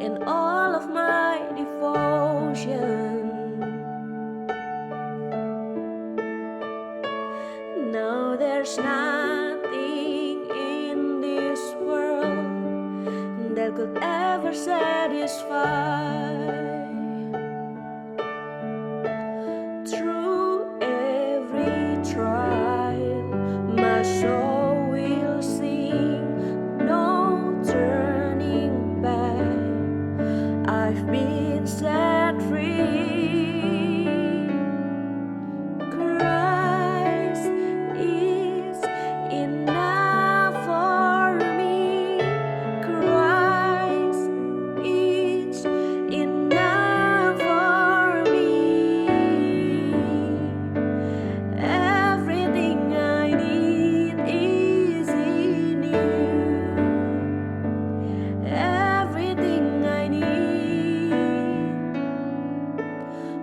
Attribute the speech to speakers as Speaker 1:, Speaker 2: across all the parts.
Speaker 1: and all of my devotion. Now there's nothing in this world that could ever satisfy. Through every trial, my soul will sing, no turning back. I've been set free. Christ is enough for me. Christ is enough for me. Everything I need is in you. Everything I need.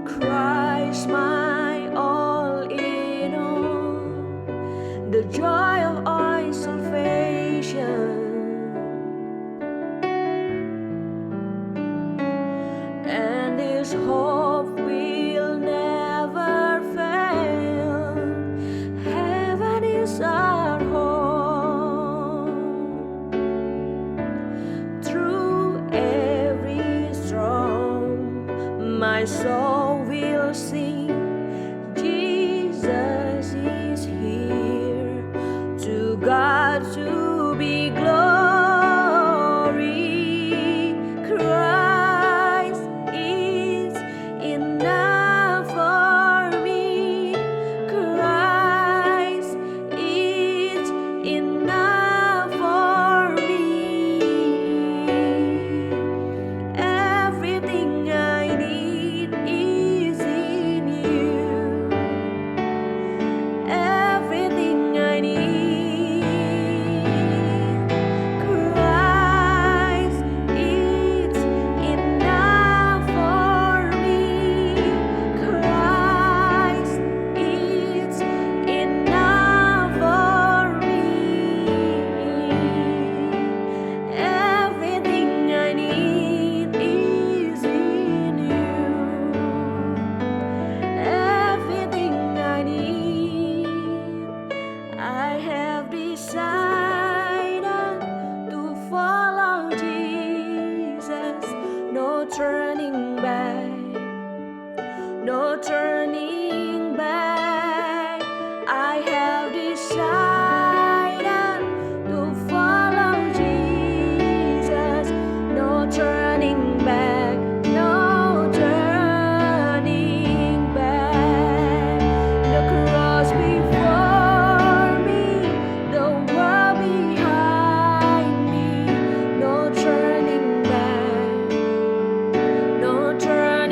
Speaker 1: Christ, my all in all, the joy of our salvation. And this hope will never fail. Heaven is our home. Through every storm, my soul will sing, Jesus is here. To God to be glory. Christ is enough for me. Christ is enough for me. Everything I need is in you. Everything I need. Christ is enough for me. Christ is enough for me. Everything I need is in you. Everything I need. I have decided to follow Jesus. No turning back. No turning back. I have decided to follow Jesus. No turning back. No turning back. The cross before me, the world behind me. No turning back. No turning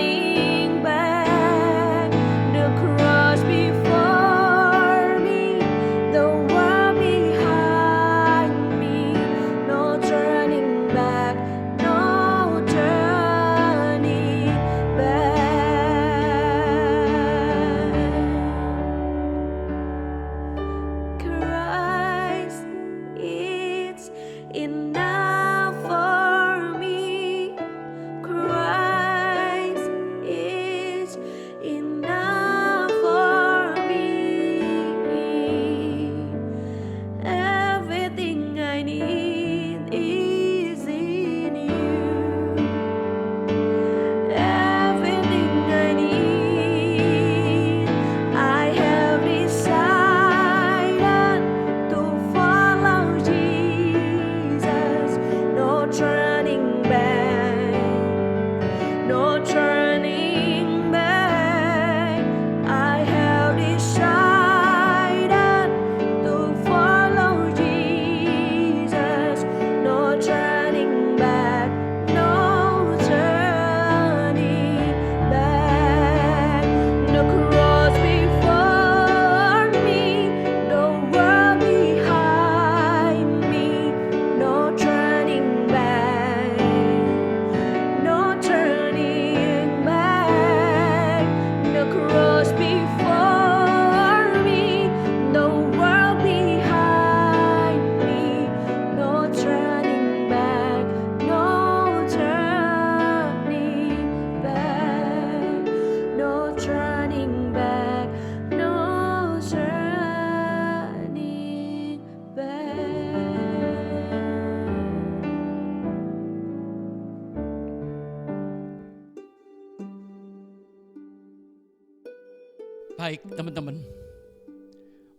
Speaker 2: Baik teman-teman,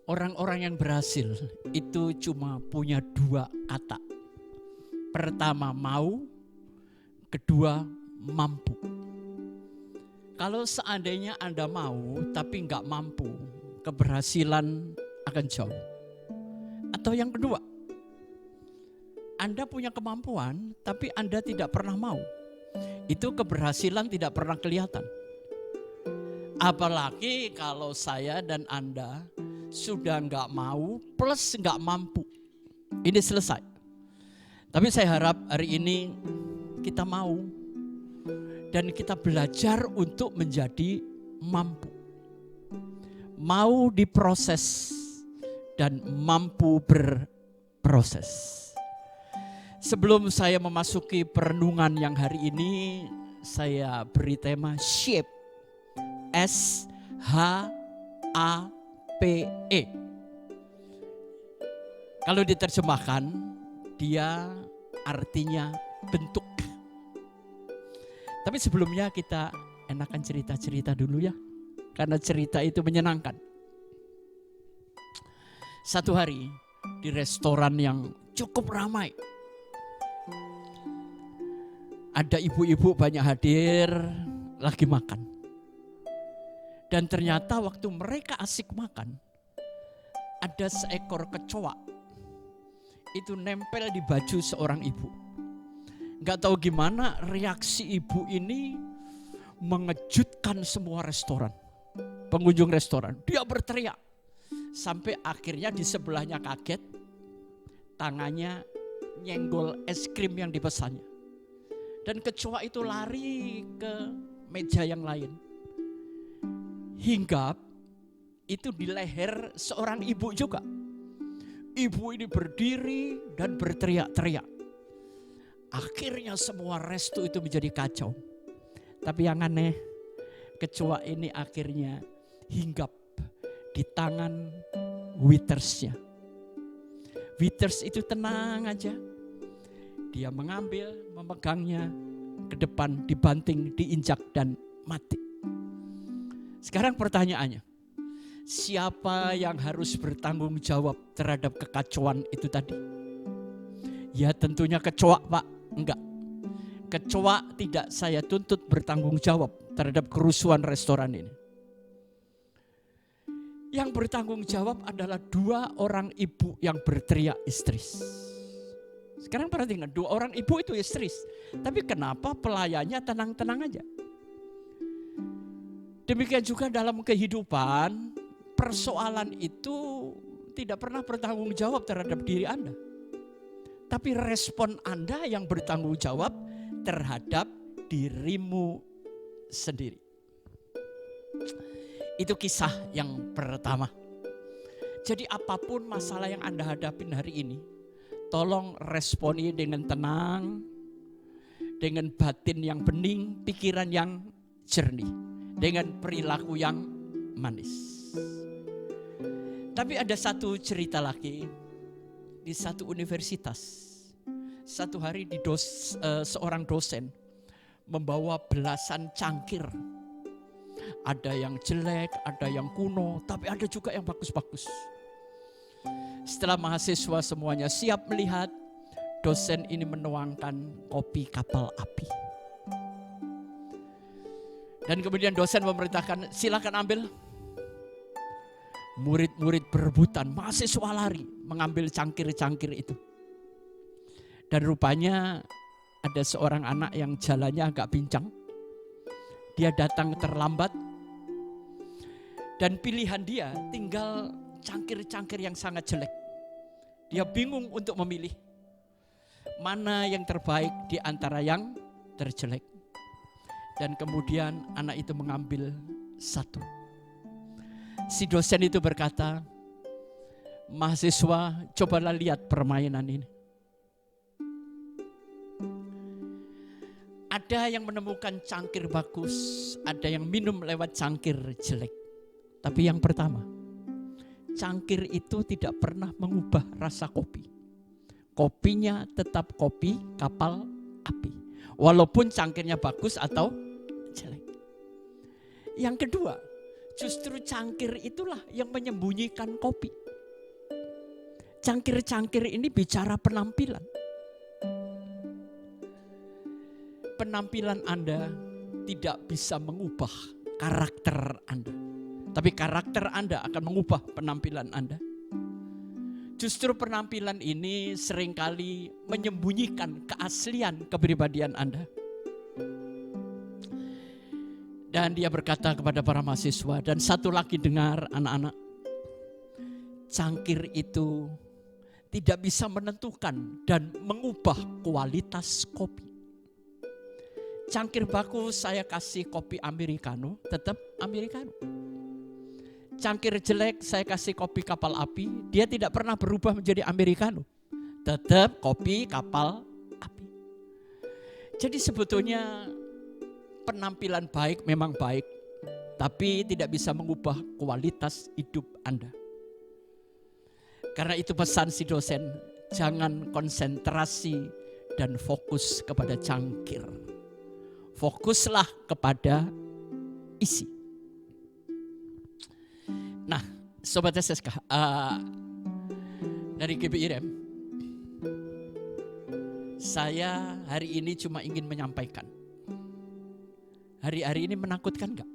Speaker 2: orang-orang yang berhasil itu cuma punya 2 kata. Pertama mau, kedua mampu. Kalau seandainya Anda mau tapi nggak mampu, keberhasilan akan jauh. Atau yang kedua, Anda punya kemampuan tapi Anda tidak pernah mau, itu keberhasilan tidak pernah kelihatan. Apalagi kalau saya dan Anda sudah nggak mau plus nggak mampu. Ini selesai. Tapi saya harap hari ini kita mau. Dan kita belajar untuk menjadi mampu. Mau diproses dan mampu berproses. Sebelum saya memasuki perenungan yang hari ini, saya beri tema shape. S-H-A-P-E. Kalau diterjemahkan, dia artinya bentuk. Tapi sebelumnya kita enakan cerita-cerita dulu ya. Karena cerita itu menyenangkan. Satu hari di restoran yang cukup ramai. Ada ibu-ibu banyak hadir lagi makan. Dan ternyata waktu mereka asik makan, ada seekor kecoa. Itu nempel di baju seorang ibu. Gak tahu gimana reaksi ibu ini mengejutkan semua restoran. Pengunjung restoran. Dia berteriak. Sampai akhirnya di sebelahnya kaget. Tangannya nyenggol es krim yang dipesannya. Dan kecoa itu lari ke meja yang lain. Hinggap itu di leher seorang ibu juga. Ibu ini berdiri dan berteriak-teriak. Akhirnya semua resto itu menjadi kacau. Tapi yang aneh, kecoa ini akhirnya hinggap di tangan waitersnya. Waiters itu tenang aja. Dia mengambil, memegangnya ke depan, dibanting, diinjak dan mati. Sekarang pertanyaannya, siapa yang harus bertanggung jawab terhadap kekacauan itu tadi? Ya tentunya kecoa, Pak. Enggak. Kecoa tidak saya tuntut bertanggung jawab terhadap kerusuhan restoran ini. Yang bertanggung jawab adalah 2 orang ibu yang berteriak histeris. Sekarang perhatikan, 2 orang ibu itu histeris. Tapi kenapa pelayannya tenang-tenang aja? Demikian juga dalam kehidupan, persoalan itu tidak pernah bertanggung jawab terhadap diri Anda. Tapi respon Anda yang bertanggung jawab terhadap dirimu sendiri. Itu kisah yang pertama. Jadi apapun masalah yang Anda hadapin hari ini, tolong responi dengan tenang, dengan batin yang bening, pikiran yang jernih, dengan perilaku yang manis. Tapi ada satu cerita lagi di satu universitas. Satu hari seorang dosen membawa belasan cangkir. Ada yang jelek, ada yang kuno, tapi ada juga yang bagus-bagus. Setelah mahasiswa semuanya siap melihat, dosen ini menuangkan kopi kapal api. Dan kemudian dosen memerintahkan, silakan ambil. Murid-murid berebutan, mahasiswa lari mengambil cangkir-cangkir itu. Dan rupanya ada seorang anak yang jalannya agak pincang. Dia datang terlambat. Dan pilihan dia tinggal cangkir-cangkir yang sangat jelek. Dia bingung untuk memilih mana yang terbaik di antara yang terjelek. Dan kemudian anak itu mengambil satu. Si dosen itu berkata, mahasiswa, cobalah lihat permainan ini. Ada yang menemukan cangkir bagus, ada yang minum lewat cangkir jelek. Tapi yang pertama, cangkir itu tidak pernah mengubah rasa kopi. Kopinya tetap kopi kapal api. Walaupun cangkirnya bagus atau jelek. Yang kedua, Justru cangkir itulah yang menyembunyikan kopi. Cangkir-cangkir ini bicara penampilan. Penampilan Anda tidak bisa mengubah karakter Anda. Tapi karakter Anda akan mengubah penampilan Anda. Justru penampilan ini seringkali menyembunyikan keaslian kepribadian Anda. Dan dia berkata kepada para mahasiswa, dan satu lagi dengar anak-anak, cangkir itu tidak bisa menentukan dan mengubah kualitas kopi. Cangkir baku saya kasih kopi Americano, tetap Americano. Cangkir jelek saya kasih kopi kapal api, dia tidak pernah berubah menjadi Americano. Tetap kopi kapal api. Jadi sebetulnya penampilan baik memang baik, tapi tidak bisa mengubah kualitas hidup Anda. Karena itu pesan si dosen, jangan konsentrasi dan fokus kepada cangkir. Fokuslah kepada isi. Nah, Sobat SSK, dari GBIRM, saya hari ini cuma ingin menyampaikan. Hari-hari ini menakutkan enggak?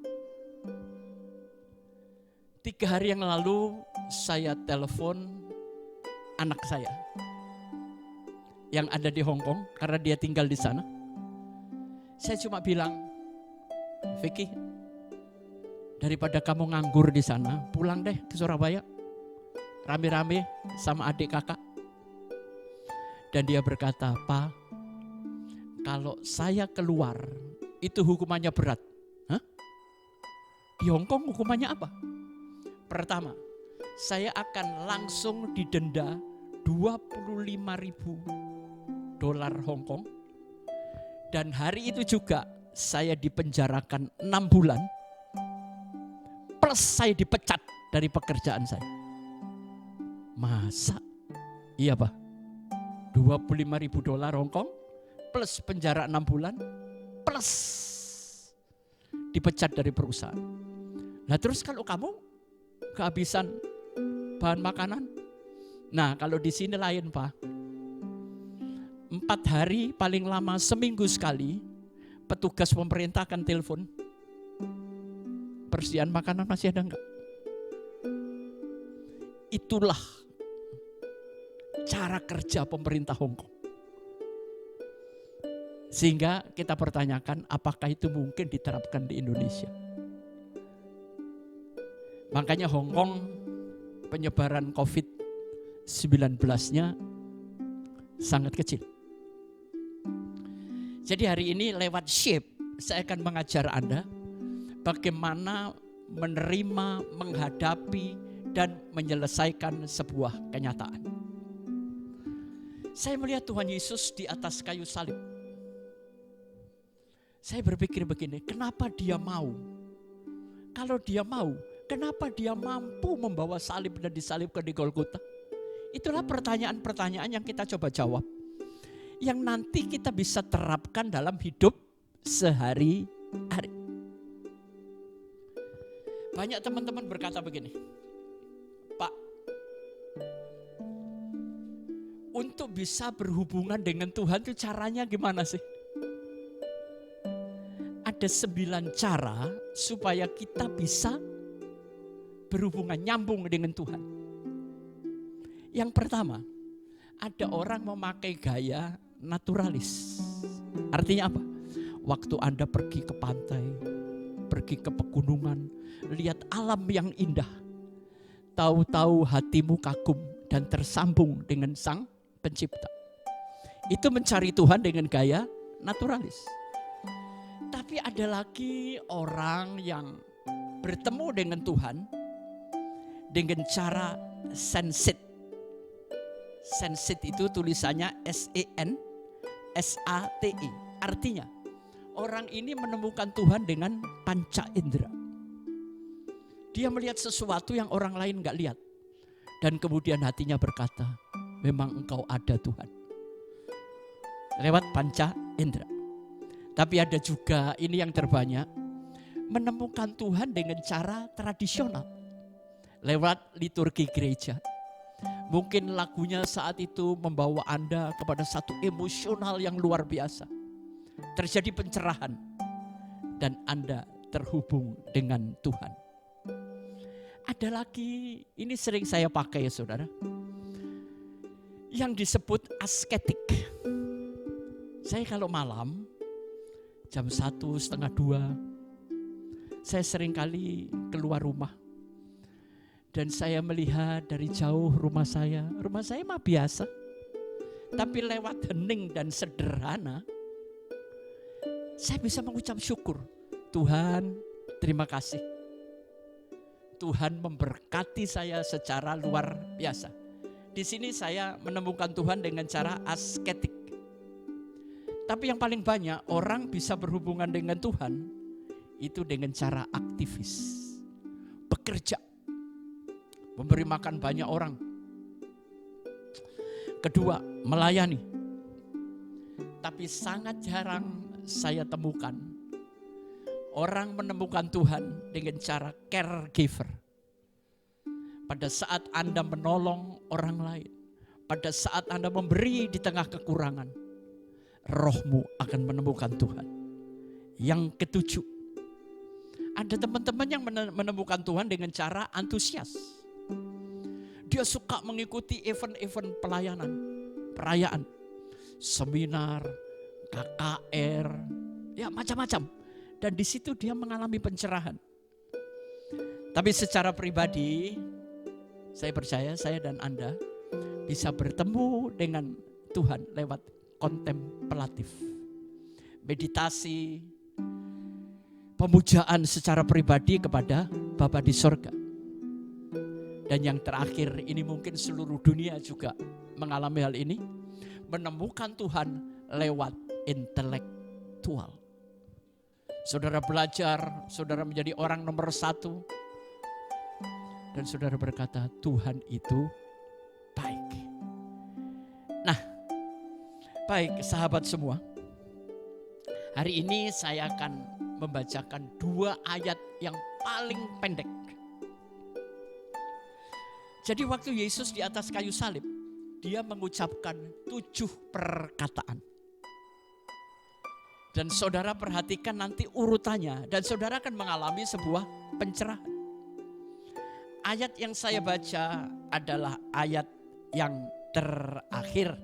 Speaker 2: 3 hari yang lalu saya telepon anak saya yang ada di Hong Kong karena dia tinggal di sana. Saya cuma bilang, Vicky, daripada kamu nganggur di sana, pulang deh ke Surabaya. Rame-rame sama adik kakak. Dan dia berkata, "Pa, kalau saya keluar, itu hukumannya berat." Hah? Di Hong Kong hukumannya apa? Pertama, saya akan langsung didenda $25.000 Hong Kong. Dan hari itu juga saya dipenjarakan 6 bulan. Plus saya dipecat dari pekerjaan saya. Masa? Iya Pak. $25.000 Hong Kong plus penjara 6 bulan plus dipecat dari perusahaan. Nah terus kalau kamu kehabisan bahan makanan, nah kalau di sini lain Pak. 4 hari paling lama seminggu sekali petugas pemerintah akan telepon, persediaan makanan masih ada enggak? Itulah cara kerja pemerintah Hong Kong. Sehingga kita pertanyakan apakah itu mungkin diterapkan di Indonesia. Makanya Hong Kong penyebaran COVID-19-nya sangat kecil. Jadi hari ini lewat Shape saya akan mengajar Anda bagaimana menerima, menghadapi, dan menyelesaikan sebuah kenyataan. Saya melihat Tuhan Yesus di atas kayu salib. Saya berpikir begini, kenapa dia mau? Kalau dia mau, kenapa dia mampu membawa salib dan disalibkan di Golgota? Itulah pertanyaan-pertanyaan yang kita coba jawab. Yang nanti kita bisa terapkan dalam hidup sehari-hari. Banyak teman-teman berkata begini, Pak, untuk bisa berhubungan dengan Tuhan itu caranya gimana sih? Ada 9 cara supaya kita bisa berhubungan, nyambung dengan Tuhan. Yang pertama, ada orang memakai gaya naturalis. Artinya apa? Waktu Anda pergi ke pantai, pergi ke pegunungan, lihat alam yang indah, tahu-tahu hatimu kagum dan tersambung dengan Sang Pencipta. Itu mencari Tuhan dengan gaya naturalis. Tapi ada lagi orang yang bertemu dengan Tuhan dengan cara sensit. Sensit itu tulisannya SENSATI. Artinya orang ini menemukan Tuhan dengan panca indera. Dia melihat sesuatu yang orang lain gak lihat. Dan kemudian hatinya berkata, memang engkau ada Tuhan. Lewat panca indera. Tapi ada juga, ini yang terbanyak, menemukan Tuhan dengan cara tradisional. Lewat liturgi gereja. Mungkin lagunya saat itu membawa Anda kepada satu emosional yang luar biasa. Terjadi pencerahan. Dan Anda terhubung dengan Tuhan. Ada lagi, ini sering saya pakai ya saudara. Yang disebut asketik. Saya kalau malam, jam 1, setengah 2, saya sering kali keluar rumah. Dan saya melihat dari jauh rumah saya mah biasa. Tapi lewat hening dan sederhana, saya bisa mengucap syukur. Tuhan, terima kasih. Tuhan memberkati saya secara luar biasa. Di sini saya menemukan Tuhan dengan cara asketik. Tapi yang paling banyak orang bisa berhubungan dengan Tuhan itu dengan cara aktivis. Bekerja. Memberi makan banyak orang. Kedua, melayani. Tapi sangat jarang saya temukan orang menemukan Tuhan dengan cara caregiver. Pada saat Anda menolong orang lain, pada saat Anda memberi di tengah kekurangan, rohmu akan menemukan Tuhan. Yang ketujuh, ada teman-teman yang menemukan Tuhan dengan cara antusias. Dia suka mengikuti event-event pelayanan, perayaan, seminar, KKR, ya macam-macam. Dan di situ dia mengalami pencerahan. Tapi secara pribadi, saya percaya saya dan Anda bisa bertemu dengan Tuhan lewat kontemplatif. Meditasi, pemujaan secara pribadi kepada Bapa di sorga. Dan yang terakhir, ini mungkin seluruh dunia juga mengalami hal ini. Menemukan Tuhan lewat intelektual. Saudara belajar, saudara menjadi orang nomor 1. Dan saudara berkata, Tuhan itu baik. Nah, baik sahabat semua. Hari ini saya akan membacakan 2 ayat yang paling pendek. Jadi waktu Yesus di atas kayu salib, dia mengucapkan 7 perkataan. Dan saudara perhatikan nanti urutannya. Dan saudara akan mengalami sebuah pencerahan. Ayat yang saya baca adalah ayat yang terakhir.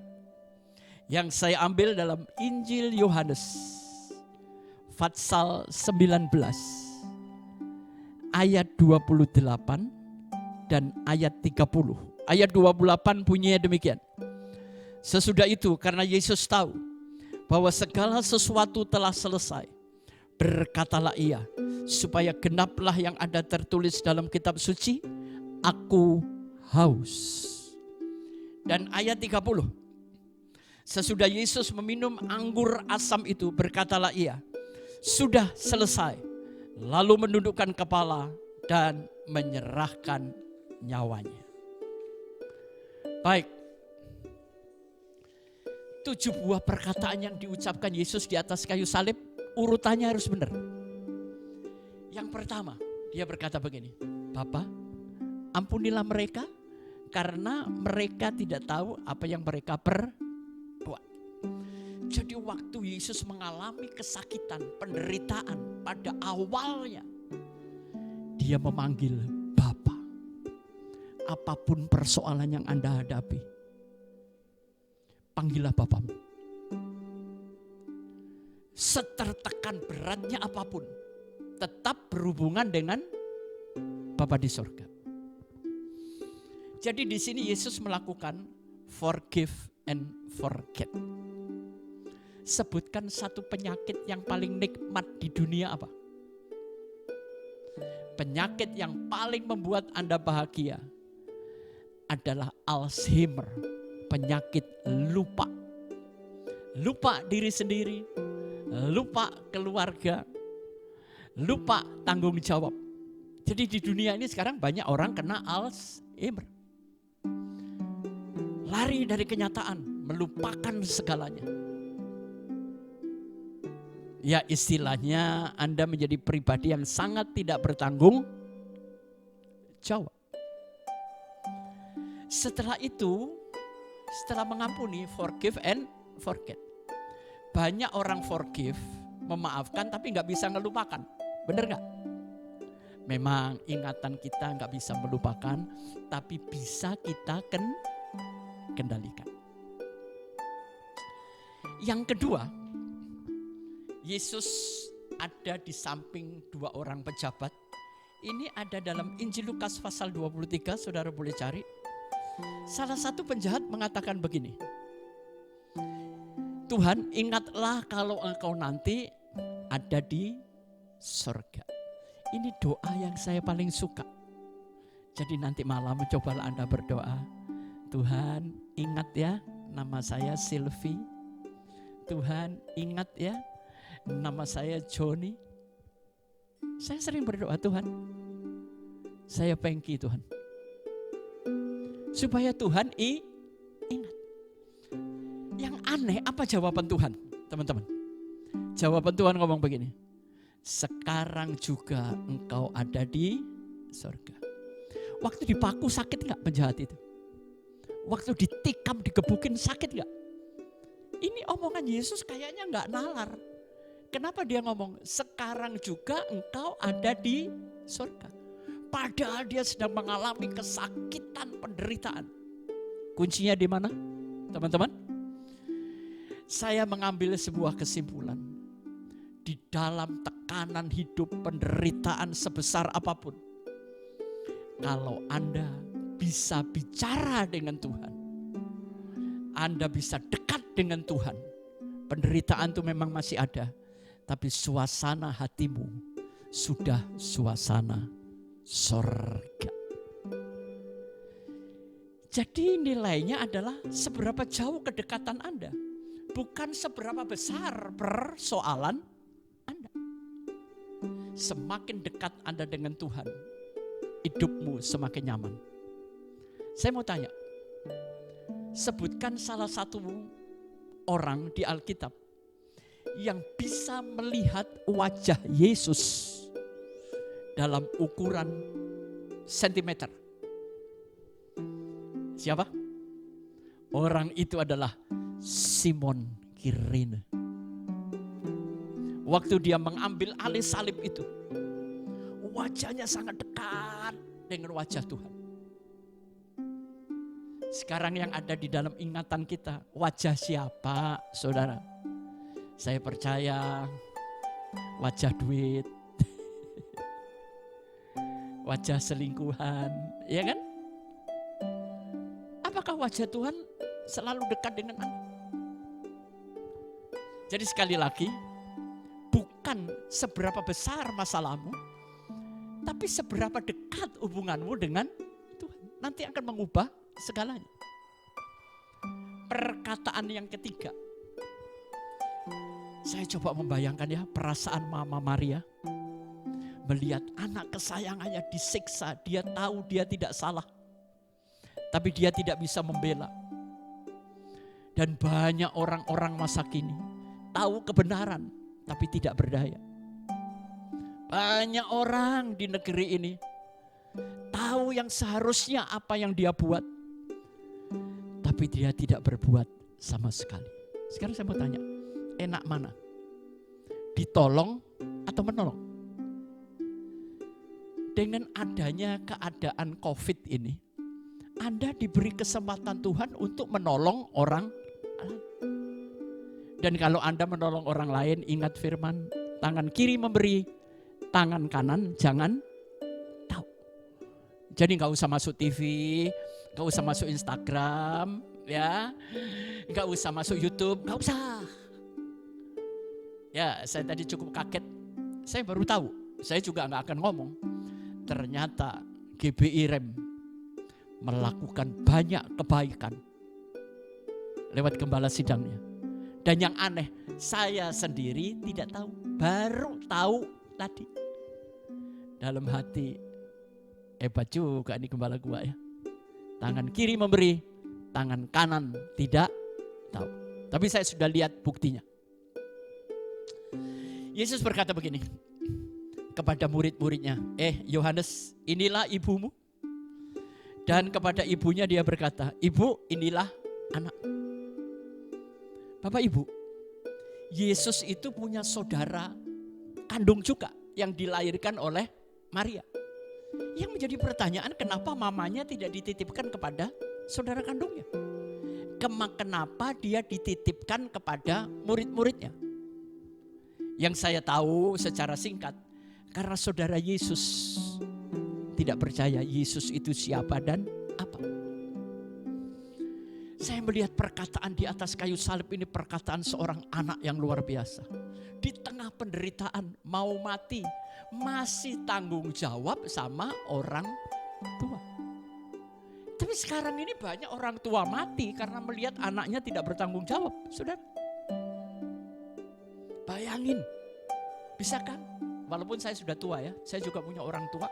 Speaker 2: Yang saya ambil dalam Injil Yohanes. Pasal 19. Ayat 28 dan ayat 30. Ayat 28 bunyinya demikian. Sesudah itu karena Yesus tahu bahwa segala sesuatu telah selesai, berkatalah ia, supaya genaplah yang ada tertulis dalam kitab suci, aku haus. Dan ayat 30, sesudah Yesus meminum anggur asam itu, berkatalah ia, sudah selesai, lalu menundukkan kepala dan menyerahkan nyawanya. Baik. 7 buah perkataan yang diucapkan Yesus di atas kayu salib, urutannya harus benar. Yang pertama, dia berkata begini, Bapa, ampunilah mereka karena mereka tidak tahu apa yang mereka perbuat. Jadi waktu Yesus mengalami kesakitan, penderitaan pada awalnya, dia memanggil Bapa. Apapun persoalan yang Anda hadapi, panggillah Bapamu. Setertekan beratnya apapun, tetap berhubungan dengan Bapa di sorga. Jadi di sini Yesus melakukan forgive and forget. Sebutkan satu penyakit yang paling nikmat di dunia apa? Penyakit yang paling membuat Anda bahagia adalah Alzheimer. Penyakit lupa. Lupa diri sendiri, lupa keluarga, lupa tanggung jawab. Jadi di dunia ini sekarang banyak orang kena Alzheimer. Lari dari kenyataan, melupakan segalanya. Ya istilahnya Anda menjadi pribadi yang sangat tidak bertanggung jawab. Setelah itu, setelah mengampuni, forgive and forget. Banyak orang forgive, memaafkan tapi nggak bisa ngelupakan. Bener nggak? Memang ingatan kita nggak bisa melupakan, tapi bisa kita kendalikan. Yang kedua, Yesus ada di samping dua orang pejabat. Ini ada dalam Injil Lukas pasal 23, saudara boleh cari. Salah satu penjahat mengatakan begini, Tuhan, ingatlah kalau engkau nanti ada di surga. Ini doa yang saya paling suka. Jadi nanti malam cobalah Anda berdoa. Tuhan, ingat ya, nama saya Sylvie. Tuhan, ingat ya, nama saya Joni. Saya sering berdoa, Tuhan, saya pengki Tuhan. Supaya Tuhan ingat. Yang aneh apa jawaban Tuhan, teman-teman? Jawaban Tuhan ngomong begini, sekarang juga engkau ada di surga. Waktu dipaku sakit gak penjahat itu? Waktu ditikam, digebukin sakit gak? Ini omongan Yesus kayaknya gak nalar. Kenapa dia ngomong sekarang juga engkau ada di surga? Padahal dia sedang mengalami kesakitan, penderitaan. Kuncinya di mana, teman-teman? Saya mengambil sebuah kesimpulan. Di dalam tekanan hidup, penderitaan sebesar apapun, kalau Anda bisa bicara dengan Tuhan, Anda bisa dekat dengan Tuhan, penderitaan itu memang masih ada, tapi suasana hatimu sudah suasana surga. Jadi nilainya adalah seberapa jauh kedekatan Anda, bukan seberapa besar persoalan Anda. Semakin dekat Anda dengan Tuhan, hidupmu semakin nyaman. Saya mau tanya, sebutkan salah satu orang di Alkitab yang bisa melihat wajah Yesus dalam ukuran sentimeter. Siapa? Orang itu adalah Simon Kirene. Waktu dia mengambil alih salib itu, wajahnya sangat dekat dengan wajah Tuhan. Sekarang yang ada di dalam ingatan kita, wajah siapa, saudara? Saya percaya wajah duit, wajah selingkuhan, ya kan? Apakah wajah Tuhan selalu dekat dengan Anda? Jadi sekali lagi, bukan seberapa besar masalahmu, tapi seberapa dekat hubunganmu dengan Tuhan. Nanti akan mengubah segalanya. Perkataan yang ketiga, saya coba membayangkan ya perasaan Mama Maria melihat anak kesayangannya disiksa. Dia tahu dia tidak salah, tapi dia tidak bisa membela. Dan banyak orang-orang masa kini tahu kebenaran tapi tidak berdaya. Banyak orang di negeri ini tahu yang seharusnya apa yang dia buat, tapi dia tidak berbuat sama sekali. Sekarang saya mau tanya, enak mana? Ditolong atau menolong? Dengan adanya keadaan COVID ini, Anda diberi kesempatan Tuhan untuk menolong orang lain. Dan kalau Anda menolong orang lain, ingat firman, tangan kiri memberi, tangan kanan jangan tahu. Jadi gak usah masuk TV, gak usah masuk Instagram, ya, gak usah masuk YouTube, gak usah. Ya, saya tadi cukup kaget, saya baru tahu, saya juga gak akan ngomong. Ternyata GBI Rem melakukan banyak kebaikan lewat gembala sidangnya. Dan yang aneh, saya sendiri tidak tahu, baru tahu tadi. Dalam hati, hebat juga ini gembala gua ya. Tangan kiri memberi, tangan kanan tidak tahu. Tapi saya sudah lihat buktinya. Yesus berkata begini kepada murid-muridnya, Yohanes, inilah ibumu. Dan kepada ibunya dia berkata, ibu, inilah anak. Bapak Ibu, Yesus itu punya saudara kandung juga yang dilahirkan oleh Maria. Yang menjadi pertanyaan, kenapa mamanya tidak dititipkan kepada saudara kandungnya? Kenapa dia dititipkan kepada murid-muridnya? Yang saya tahu secara singkat, karena saudara Yesus tidak percaya Yesus itu siapa dan apa. Saya melihat perkataan di atas kayu salib ini, perkataan seorang anak yang luar biasa. Di tengah penderitaan, mau mati, masih tanggung jawab sama orang tua. Tapi sekarang ini banyak orang tua mati karena melihat anaknya tidak bertanggung jawab. Saudara, bayangin, bisakah? Walaupun saya sudah tua ya, saya juga punya orang tua,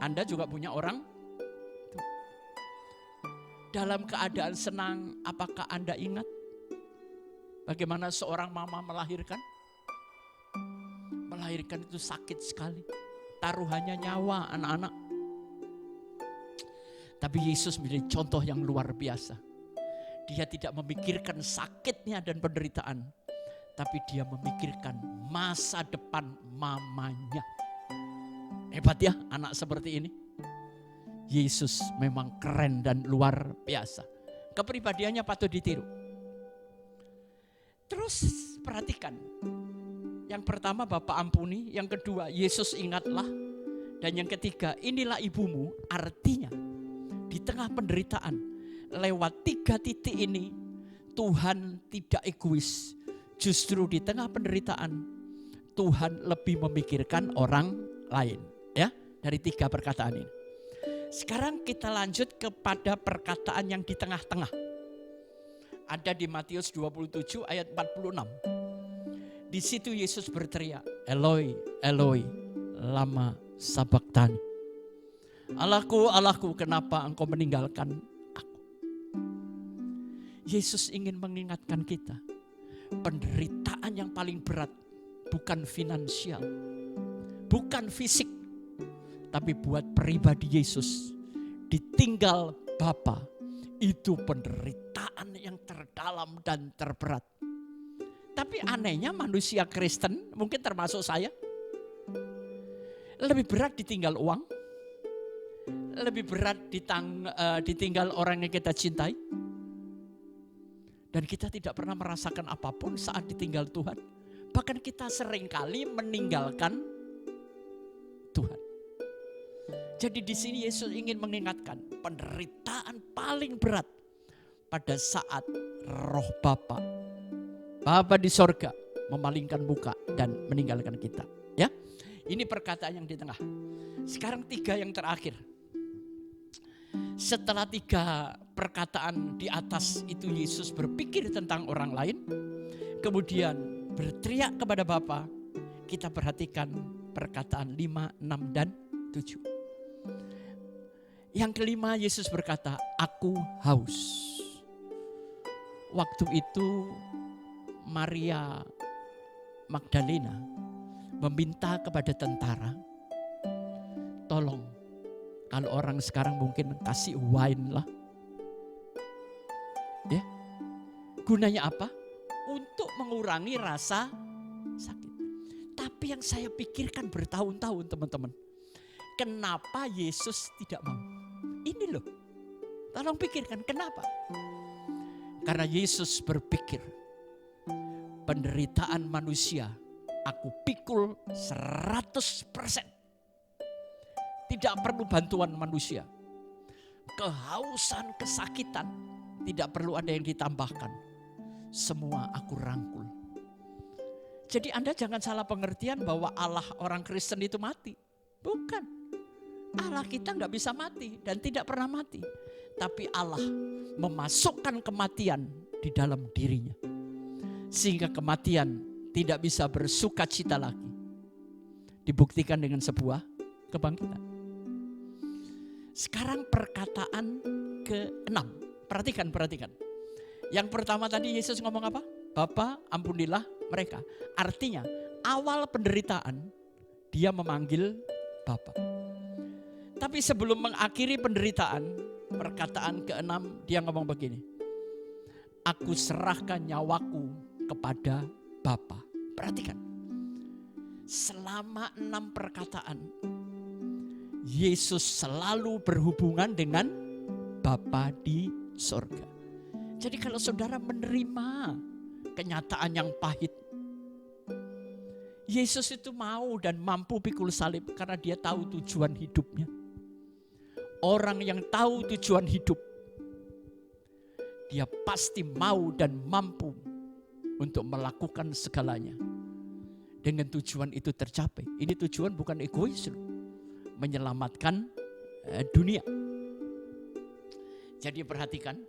Speaker 2: Anda juga punya orang tua. Dalam keadaan senang, apakah Anda ingat bagaimana seorang mama melahirkan? Melahirkan itu sakit sekali, taruhannya nyawa anak-anak. Tapi Yesus menjadi contoh yang luar biasa. Dia tidak memikirkan sakitnya dan penderitaan, tapi dia memikirkan masa depan mamanya. Hebat ya anak seperti ini. Yesus memang keren dan luar biasa. Kepribadiannya patut ditiru. Terus perhatikan. Yang pertama, Bapa ampuni. Yang kedua, Yesus ingatlah. Dan yang ketiga, inilah ibumu. Artinya di tengah penderitaan, lewat 3 titik ini Tuhan tidak egois. Justru di tengah penderitaan Tuhan lebih memikirkan orang lain. Ya, dari 3 perkataan ini. Sekarang kita lanjut kepada perkataan yang di tengah-tengah. Ada di Matius 27 ayat 46. Di situ Yesus berteriak, Eloi, Eloi, lama sabachthani. Allahku, Allahku, kenapa engkau meninggalkan aku? Yesus ingin mengingatkan kita, penderitaan yang paling berat bukan finansial, bukan fisik, tapi buat pribadi Yesus, ditinggal Bapa, itu penderitaan yang terdalam dan terberat. Tapi anehnya manusia Kristen, mungkin termasuk saya, lebih berat ditinggal uang, lebih berat ditinggal orang yang kita cintai. Dan kita tidak pernah merasakan apapun saat ditinggal Tuhan. Bahkan kita seringkali meninggalkan Tuhan. Jadi di sini Yesus ingin mengingatkan penderitaan paling berat pada saat roh Bapa di sorga memalingkan muka dan meninggalkan kita. Ya, ini perkataan yang di tengah. Sekarang 3 yang terakhir. Setelah 3 perkataan di atas itu Yesus berpikir tentang orang lain. Kemudian berteriak kepada Bapa. Kita perhatikan perkataan 5, 6, dan 7. Yang kelima Yesus berkata, aku haus. Waktu itu Maria Magdalena meminta kepada tentara, tolong, kalau orang sekarang mungkin kasih wine lah. Ya. Gunanya apa? Untuk mengurangi rasa sakit. Tapi yang saya pikirkan bertahun-tahun teman-teman, kenapa Yesus tidak mau? Ini loh, tolong pikirkan kenapa? Karena Yesus berpikir, penderitaan manusia aku pikul 100%. Tidak perlu bantuan manusia. Kehausan, kesakitan, tidak perlu ada yang ditambahkan. Semua aku rangkul. Jadi Anda jangan salah pengertian bahwa Allah orang Kristen itu mati. Bukan. Allah kita nggak bisa mati dan tidak pernah mati. Tapi Allah memasukkan kematian di dalam dirinya. Sehingga kematian tidak bisa bersuka cita lagi. Dibuktikan dengan sebuah kebangkitan. Sekarang perkataan ke-6. Perhatikan. Yang pertama tadi Yesus ngomong apa? Bapa, ampunilah mereka. Artinya awal penderitaan, dia memanggil Bapa. Tapi sebelum mengakhiri penderitaan, perkataan ke-6 dia ngomong begini. Aku serahkan nyawaku kepada Bapa. Perhatikan. Selama 6 perkataan, Yesus selalu berhubungan dengan Bapa di sorga. Jadi kalau saudara menerima kenyataan yang pahit, Yesus itu mau dan mampu pikul salib karena dia tahu tujuan hidupnya. Orang yang tahu tujuan hidup, dia pasti mau dan mampu untuk melakukan segalanya. Dengan tujuan itu tercapai. Ini tujuan bukan egois loh. Menyelamatkan dunia. Jadi perhatikan,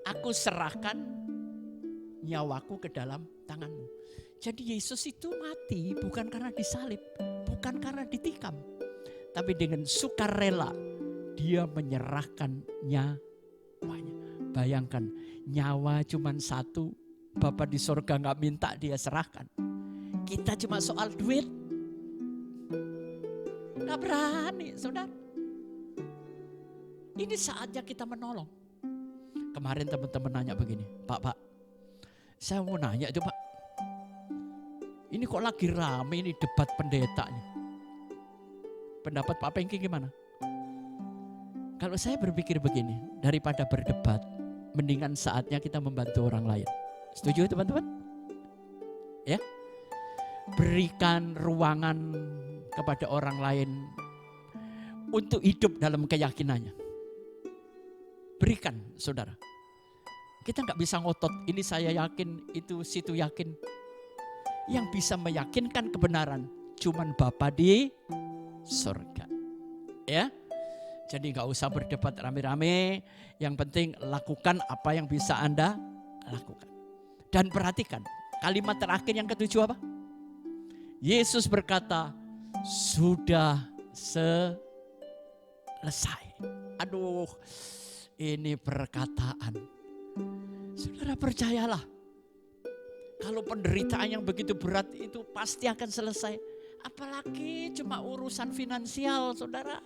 Speaker 2: aku serahkan nyawaku ke dalam tanganmu. Jadi Yesus itu mati bukan karena disalib, bukan karena ditikam. Tapi dengan sukarela dia menyerahkan nyawanya. Bayangkan, nyawa cuma satu, Bapa di sorga gak minta, dia serahkan. Kita cuma soal duit. Gak berani, saudara. Ini saatnya kita menolong. Kemarin teman-teman nanya begini, Pak, saya mau nanya itu Pak. Ini kok lagi rame ini debat pendeta nih. Pendapat Pak Pengki gimana? Kalau saya berpikir begini, daripada berdebat, mendingan saatnya kita membantu orang lain. Setuju teman-teman? Ya? Berikan ruangan kepada orang lain untuk hidup dalam keyakinannya. Berikan, saudara. Kita nggak bisa ngotot, ini saya yakin, itu situ yakin. Yang bisa meyakinkan kebenaran cuman Bapa di surga. Ya. Jadi nggak usah berdebat rame-rame, yang penting lakukan apa yang bisa Anda lakukan. Dan perhatikan, kalimat terakhir yang ketujuh apa? Yesus berkata, sudah selesai. Aduh, ini perkataan. Saudara percayalah, kalau penderitaan yang begitu berat itu pasti akan selesai. Apalagi cuma urusan finansial, saudara.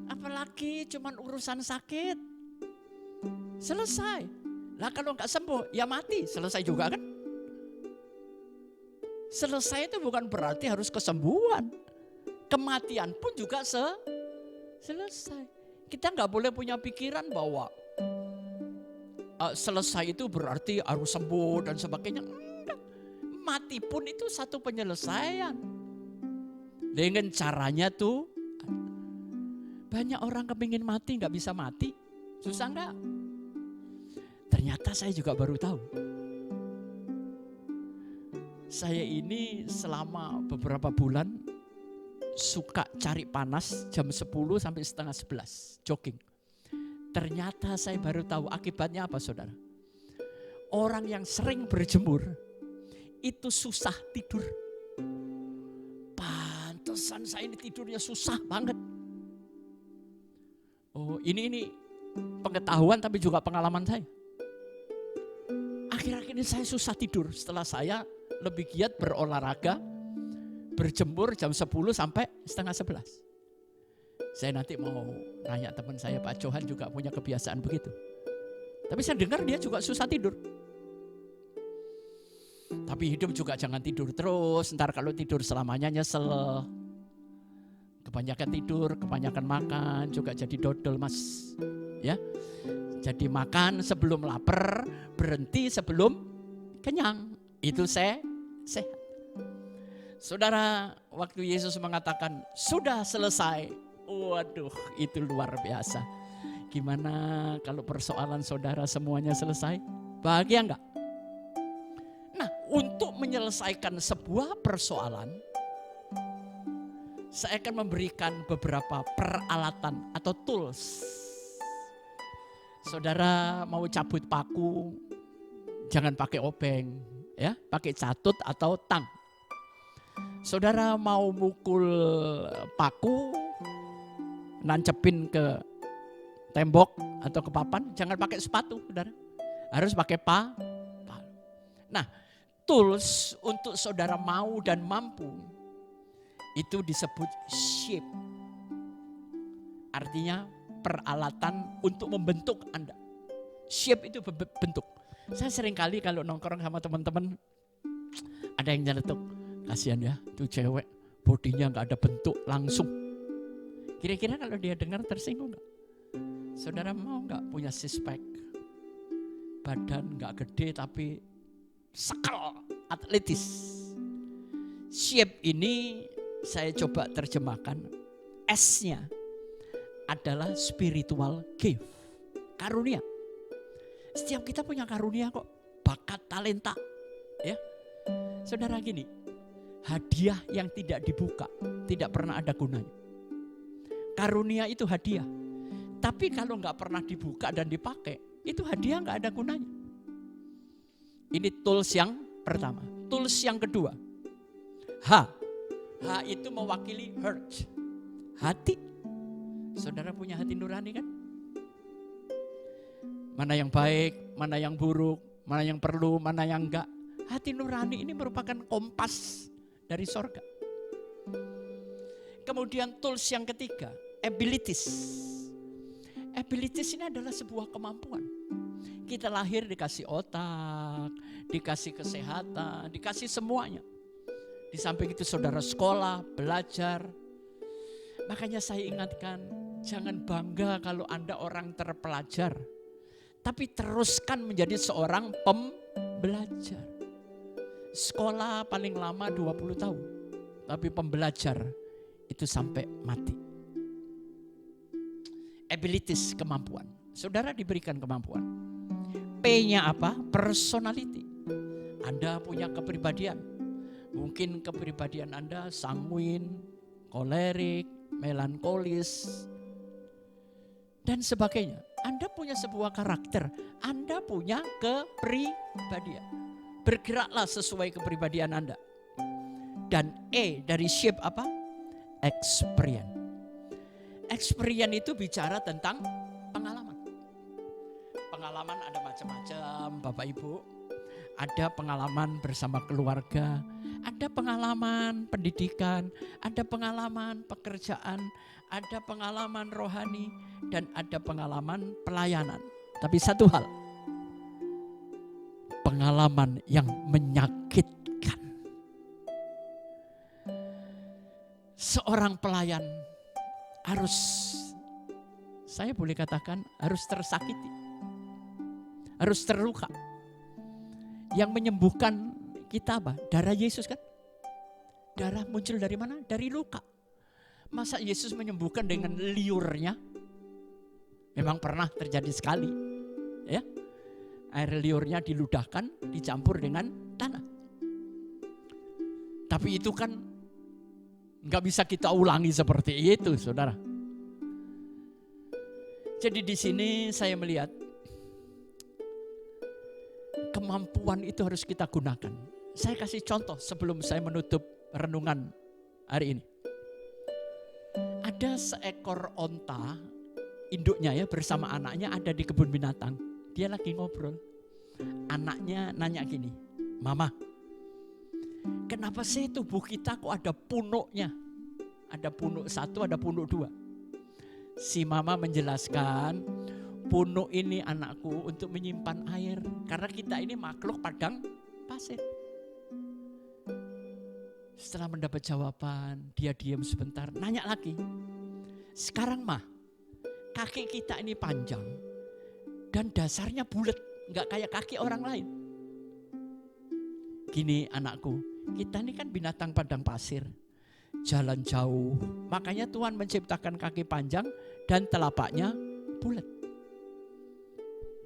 Speaker 2: Apalagi cuma urusan sakit. Selesai. Lah kalau nggak sembuh, ya mati. Selesai juga kan? Selesai itu bukan berarti harus kesembuhan. Kematian pun juga selesai. Kita nggak boleh punya pikiran bahwa selesai itu berarti harus sembuh dan sebagainya. Enggak. Mati pun itu satu penyelesaian. Dengan caranya tuh, banyak orang kepingin mati nggak bisa mati. Susah nggak? Ternyata saya juga baru tahu. Saya ini selama beberapa bulan suka cari panas jam 10 sampai setengah 11 jogging. Ternyata saya baru tahu akibatnya apa, saudara. Orang yang sering berjemur itu susah tidur. Pantesan saya ini tidurnya susah banget. Oh, ini pengetahuan tapi juga pengalaman saya. Akhir-akhir ini saya susah tidur setelah saya lebih giat berolahraga, berjemur jam 10 sampai setengah 11. Saya nanti mau nanya teman saya Pak Johan juga punya kebiasaan begitu. Tapi saya dengar dia juga susah tidur. Tapi hidup juga jangan tidur terus, ntar kalau tidur selamanya nyesel. Kebanyakan tidur, kebanyakan makan juga jadi dodol mas. Ya, jadi makan sebelum lapar, berhenti sebelum kenyang. Itu sehat. Saudara, waktu Yesus mengatakan sudah selesai. Waduh, itu luar biasa. Gimana kalau persoalan saudara semuanya selesai? Bahagia enggak? Nah, untuk menyelesaikan sebuah persoalan, saya akan memberikan beberapa peralatan atau tools. Saudara mau cabut paku, jangan pakai obeng, ya, pakai catut atau tang. Saudara mau mukul paku, nancepin ke tembok atau ke papan, jangan pakai sepatu, saudara. Harus pakai palu. Nah, tools untuk saudara mau dan mampu itu disebut shape. Artinya peralatan untuk membentuk Anda. Shape itu bentuk. Saya sering kali kalau nongkrong sama teman-teman ada yang nyeletuk, kasihan ya tuh cewek bodinya gak ada bentuk langsung. Kira-kira kalau dia dengar tersinggung gak? Saudara mau gak punya six pack? Badan gak gede tapi sekal, atletis. Shape ini saya coba terjemahkan, S-nya adalah spiritual gift, karunia. Setiap kita punya karunia kok, bakat, talenta. Ya, saudara gini, hadiah yang tidak dibuka tidak pernah ada gunanya. Karunia itu hadiah, tapi kalau nggak pernah dibuka dan dipakai, itu hadiah nggak ada gunanya. Ini tools yang pertama. Tools yang kedua, H itu mewakili heart, hati. Saudara punya hati nurani kan? Mana yang baik, mana yang buruk, mana yang perlu, mana yang enggak. Hati nurani ini merupakan kompas dari sorga. Kemudian tools yang ketiga, abilities. Abilities ini adalah sebuah kemampuan. Kita lahir dikasih otak, dikasih kesehatan, dikasih semuanya. Di samping itu saudara sekolah, belajar. Makanya saya ingatkan, jangan bangga kalau Anda orang terpelajar. Tapi teruskan menjadi seorang pembelajar. Sekolah paling lama 20 tahun. Tapi pembelajar itu sampai mati. Abilities, kemampuan. Saudara diberikan kemampuan. P-nya apa? Personality. Anda punya kepribadian. Mungkin kepribadian Anda sanguin, kolerik, melankolis, dan sebagainya. Anda punya sebuah karakter, Anda punya kepribadian. Bergeraklah sesuai kepribadian Anda. Dan E dari shape apa? Experience. Experience itu bicara tentang pengalaman. Pengalaman ada macam-macam, Bapak Ibu. Ada pengalaman bersama keluarga, ada pengalaman pendidikan, ada pengalaman pekerjaan, ada pengalaman rohani, dan ada pengalaman pelayanan. Tapi satu hal, pengalaman yang menyakitkan. Seorang pelayan harus, saya boleh katakan, harus tersakiti, harus terluka. Yang menyembuhkan kita apa? Darah Yesus kan? Darah muncul dari mana? Dari luka. Masa Yesus menyembuhkan dengan liurnya? Memang pernah terjadi sekali. Ya, air liurnya diludahkan, dicampur dengan tanah. Tapi itu kan nggak bisa kita ulangi seperti itu, saudara. Jadi di sini saya melihat kemampuan itu harus kita gunakan. Saya kasih contoh sebelum saya menutup renungan hari ini. Ada seekor onta, induknya ya bersama anaknya ada di kebun binatang. Dia lagi ngobrol. Anaknya nanya gini, "Mama, kenapa sih tubuh kita kok ada punuknya? Ada punuk satu, ada punuk dua." Si mama menjelaskan, punuk ini anakku untuk menyimpan air. Karena kita ini makhluk padang pasir. Setelah mendapat jawaban, dia diam sebentar, nanya lagi. "Sekarang mah, kaki kita ini panjang dan dasarnya bulat, nggak kayak kaki orang lain. Gini anakku, kita ini kan binatang padang pasir, jalan jauh. Makanya Tuhan menciptakan kaki panjang dan telapaknya bulat.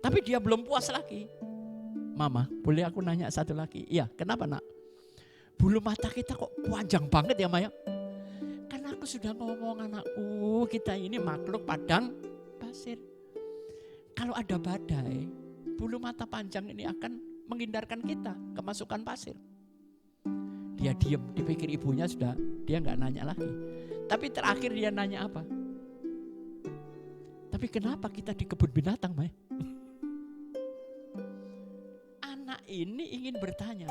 Speaker 2: Tapi dia belum puas lagi. Mama, boleh aku nanya satu lagi?" "Iya, kenapa nak?" "Bulu mata kita kok panjang banget ya Maya?" "Karena aku sudah ngomong anakku, kita ini makhluk padang pasir. Kalau ada badai, bulu mata panjang ini akan menghindarkan kita kemasukan pasir." Dia diam, dipikir ibunya sudah, dia nggak nanya lagi. Tapi terakhir dia nanya apa? "Tapi kenapa kita di kebun binatang, Maya?" Anak ini ingin bertanya,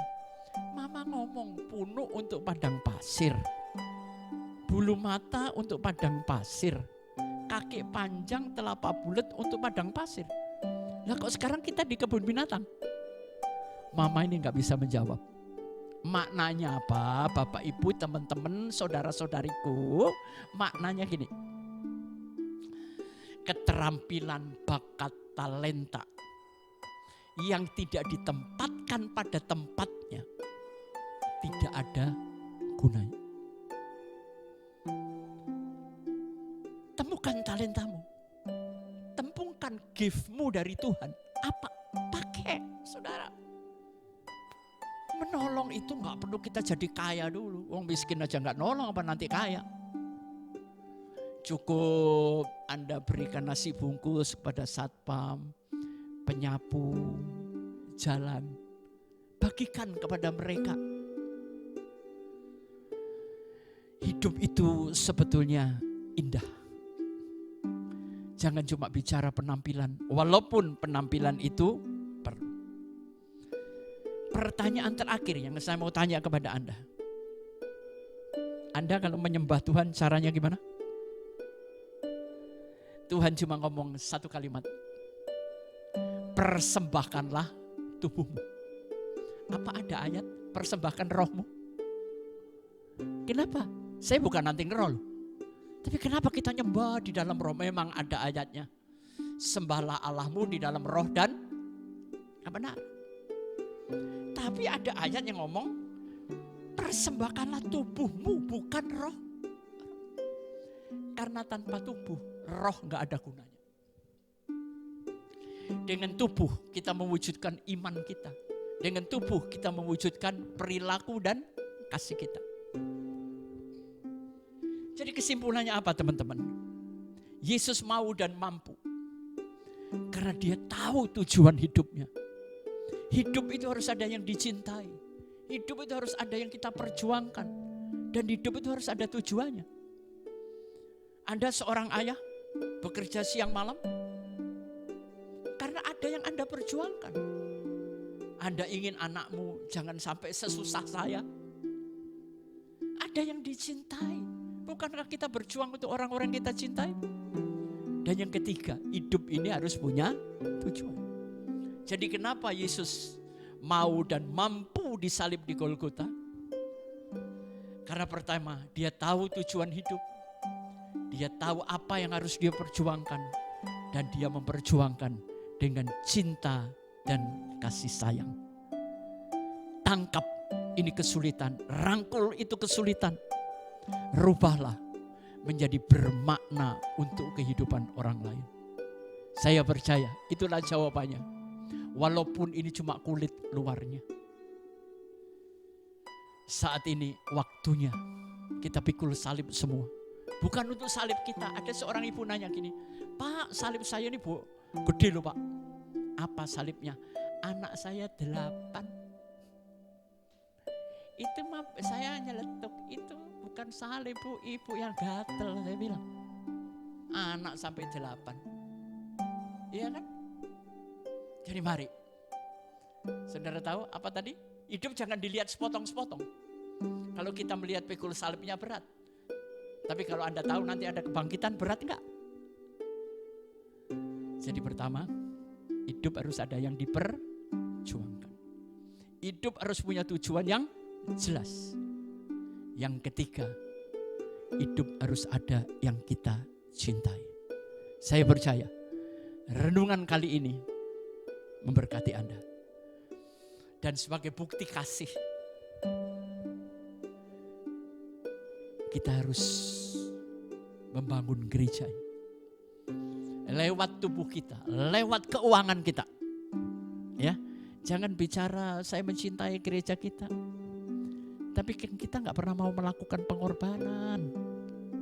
Speaker 2: Mama ngomong punuk untuk padang pasir, bulu mata untuk padang pasir, kaki panjang telapak bulat untuk padang pasir. Lah kok sekarang kita di kebun binatang? Mama ini nggak bisa menjawab. Maknanya apa? Bapak, ibu, teman-teman, saudara-saudariku, maknanya gini. Keterampilan, bakat, talenta yang tidak ditempatkan pada tempatnya tidak ada gunanya. Temukan talentamu, temukan gift-mu dari Tuhan. Apa? Pakai, saudara. Menolong itu nggak perlu kita jadi kaya dulu. Wong miskin aja nggak nolong, apa nanti kaya? Cukup Anda berikan nasi bungkus kepada satpam, penyapu jalan, bagikan kepada mereka. Hidup itu sebetulnya indah. Jangan cuma bicara penampilan, walaupun penampilan itu perlu. Pertanyaan terakhir yang saya mau tanya kepada Anda. Anda kalau menyembah Tuhan caranya gimana? Tuhan cuma ngomong satu kalimat. Persembahkanlah tubuhmu. Apa ada ayat persembahkan rohmu? Kenapa? Saya bukan nanting roh. Tapi kenapa kita nyembah di dalam roh? Memang ada ayatnya. Sembahlah Allahmu di dalam roh dan benar. Tapi ada ayat yang ngomong persembahkanlah tubuhmu, bukan roh. Karena tanpa tubuh, roh gak ada gunanya. Dengan tubuh kita mewujudkan iman kita. Dengan tubuh kita mewujudkan perilaku dan kasih kita. Jadi kesimpulannya apa teman-teman? Yesus mau dan mampu. Karena dia tahu tujuan hidupnya. Hidup itu harus ada yang dicintai. Hidup itu harus ada yang kita perjuangkan. Dan hidup itu harus ada tujuannya. Anda seorang ayah bekerja siang malam. Karena ada yang Anda perjuangkan. Anda ingin anakmu jangan sampai sesusah saya. Ada yang dicintai. Bukankah kita berjuang untuk orang-orang yang kita cintai? Dan yang ketiga, hidup ini harus punya tujuan. Jadi kenapa Yesus mau dan mampu disalib di Golgota? Karena pertama, dia tahu tujuan hidup. Dia tahu apa yang harus dia perjuangkan. Dan dia memperjuangkan dengan cinta dan kasih sayang. Tangkap ini kesulitan, rangkul itu kesulitan. Rubahlah menjadi bermakna untuk kehidupan orang lain. Saya percaya itulah jawabannya. Walaupun ini cuma kulit luarnya. Saat ini waktunya kita pikul salib semua. Bukan untuk salib kita. Ada seorang ibu nanya gini, Pak, salib saya ini bu, gede loh Pak. Apa salibnya? Anak saya 8. Itu mah saya nyeletuk, itu bukan salib bu, ibu yang gatel, saya bilang. Anak sampai 8. Iya kan? Jadi mari. Saudara tahu apa tadi? Hidup jangan dilihat sepotong-sepotong. Kalau kita melihat pikul salibnya berat. Tapi kalau Anda tahu nanti ada kebangkitan, berat enggak? Jadi pertama, hidup harus ada yang diperjuangkan. Hidup harus punya tujuan yang jelas. Yang ketiga, hidup harus ada yang kita cintai. Saya percaya, renungan kali ini memberkati Anda. Dan sebagai bukti kasih, kita harus membangun gereja ini. Lewat tubuh kita, lewat keuangan kita. Ya, jangan bicara saya mencintai gereja kita. Tapi kan kita nggak pernah mau melakukan pengorbanan.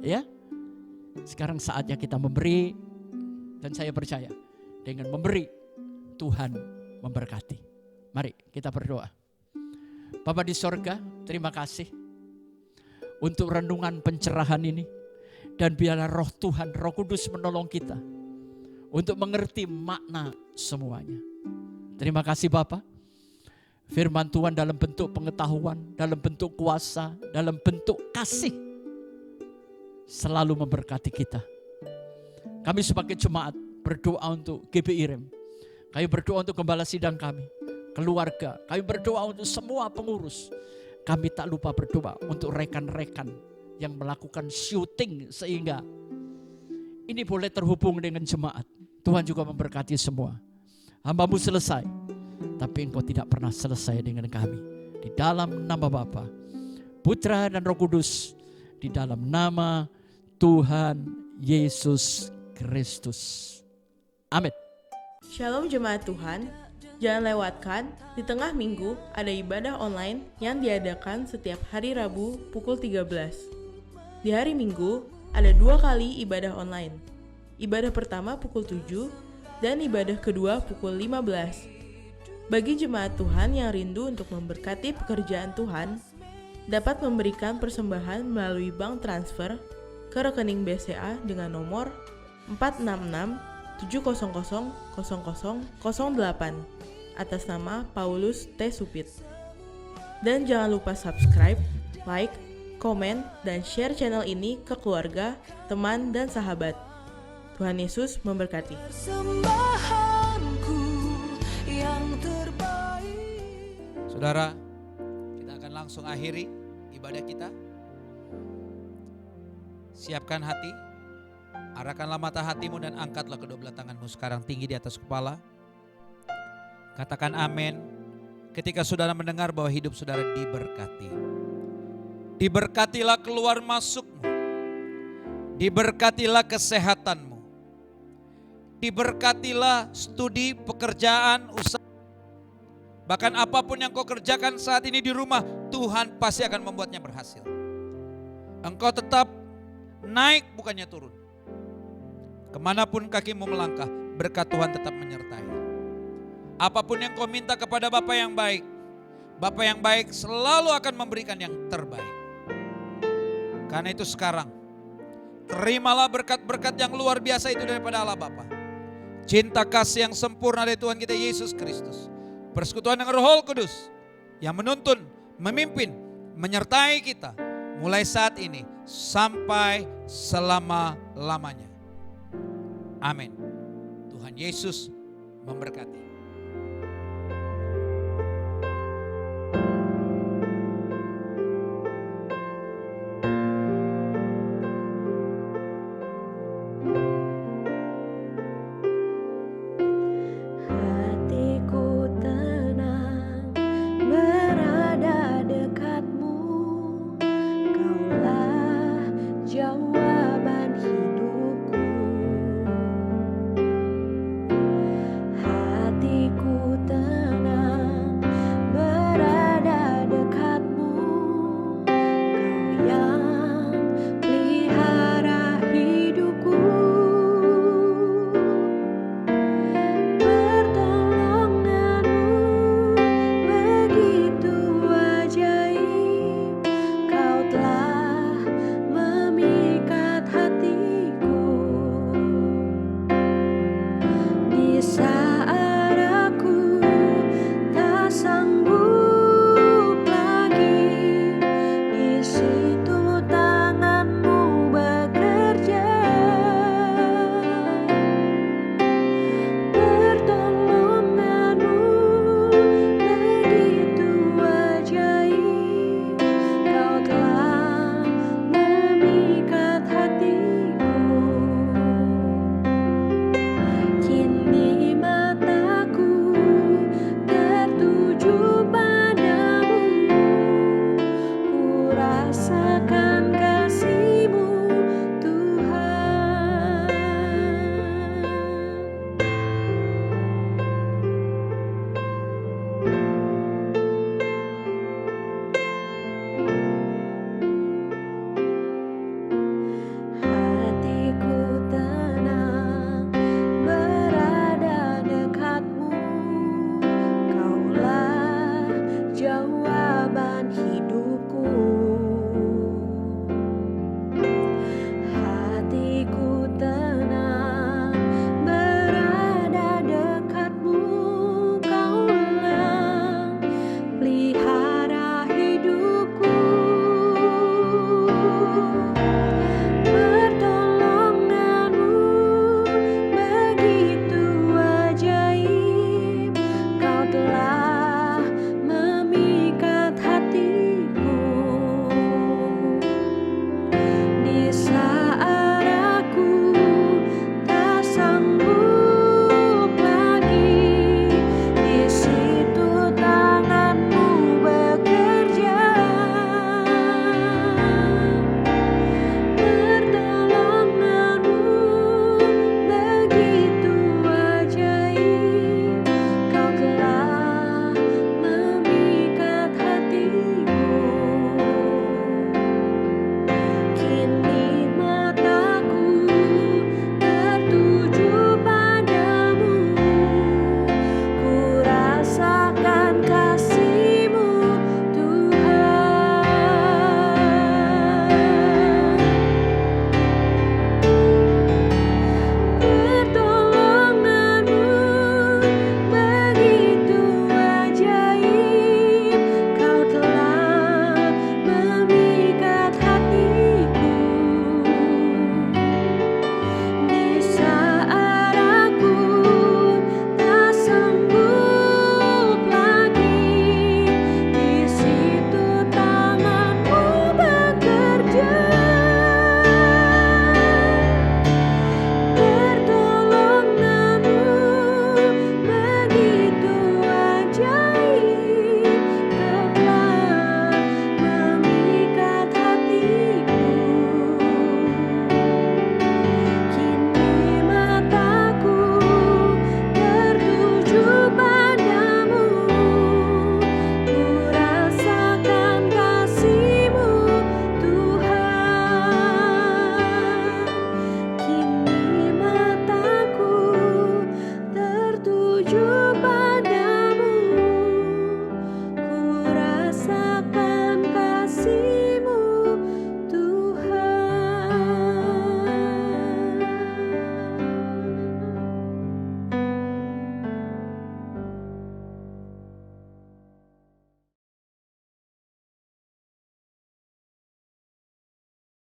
Speaker 2: Ya, sekarang saatnya kita memberi. Dan saya percaya dengan memberi Tuhan memberkati. Mari kita berdoa. Bapa di sorga, terima kasih untuk renungan pencerahan ini. Dan biarlah roh Tuhan, Roh Kudus menolong kita untuk mengerti makna semuanya. Terima kasih Bapa. Firman Tuhan dalam bentuk pengetahuan, dalam bentuk kuasa, dalam bentuk kasih selalu memberkati kita. Kami sebagai jemaat berdoa untuk GBI Rem. Kami berdoa untuk gembala sidang kami, keluarga. Kami berdoa untuk semua pengurus. Kami tak lupa berdoa untuk rekan-rekan yang melakukan syuting sehingga ini boleh terhubung dengan jemaat. Tuhan juga memberkati semua. Hamba-Mu selesai, tapi Engkau tidak pernah selesai dengan kami. Di dalam nama Bapa, Putra dan Roh Kudus, di dalam nama Tuhan Yesus Kristus. Amin.
Speaker 3: Shalom jemaat Tuhan, jangan lewatkan di tengah minggu ada ibadah online yang diadakan setiap hari Rabu pukul 13. Di hari Minggu ada 2 kali ibadah online. Ibadah pertama pukul 7 dan ibadah kedua pukul 15. Bagi jemaat Tuhan yang rindu untuk memberkati pekerjaan Tuhan, dapat memberikan persembahan melalui bank transfer ke rekening BCA dengan nomor 466-700-0008 atas nama Paulus T. Supit. Dan jangan lupa subscribe, like, komen, dan share channel ini ke keluarga, teman, dan sahabat. Tuhan Yesus memberkati.
Speaker 1: Persembahanku yang terbaik.
Speaker 4: Saudara, kita akan langsung akhiri ibadah kita. Siapkan hati, arahkanlah mata hatimu dan angkatlah kedua belah tanganmu sekarang tinggi di atas kepala. Katakan amin ketika saudara mendengar bahwa hidup saudara diberkati. Diberkatilah keluar masukmu, diberkatilah kesehatanmu, diberkatilah studi, pekerjaan, usaha. Bahkan apapun yang kau kerjakan saat ini di rumah, Tuhan pasti akan membuatnya berhasil. Engkau tetap naik bukannya turun. Kemanapun kakimu melangkah, berkat Tuhan tetap menyertai. Apapun yang kau minta kepada Bapa yang baik, Bapa yang baik selalu akan memberikan yang terbaik. Karena itu sekarang, terimalah berkat-berkat yang luar biasa itu daripada Allah Bapa. Cinta kasih yang sempurna dari Tuhan kita Yesus Kristus. Persekutuan dengan Roh Kudus yang menuntun, memimpin, menyertai kita mulai saat ini sampai selama-lamanya. Amin. Tuhan Yesus memberkati.
Speaker 1: Hatiku tenang berada dekatmu. Kaulah jawaban hidupku. Hatiku tenang berada dekatmu. Kau yang pelihara hidupku. Pertolonganmu begitu ajaib. Kau telah memikat hatiku. Di saat aku tak sanggup lagi, di situ tanganmu bekerja. Pertolonganmu begitu ajaib. Kau telah memikat hatiku. Kini mataku tertuju padamu. Ku rasakan kasih-Mu, Tuhan. Hatiku tenang berada dekatmu. Kaulah jawaban hidupku.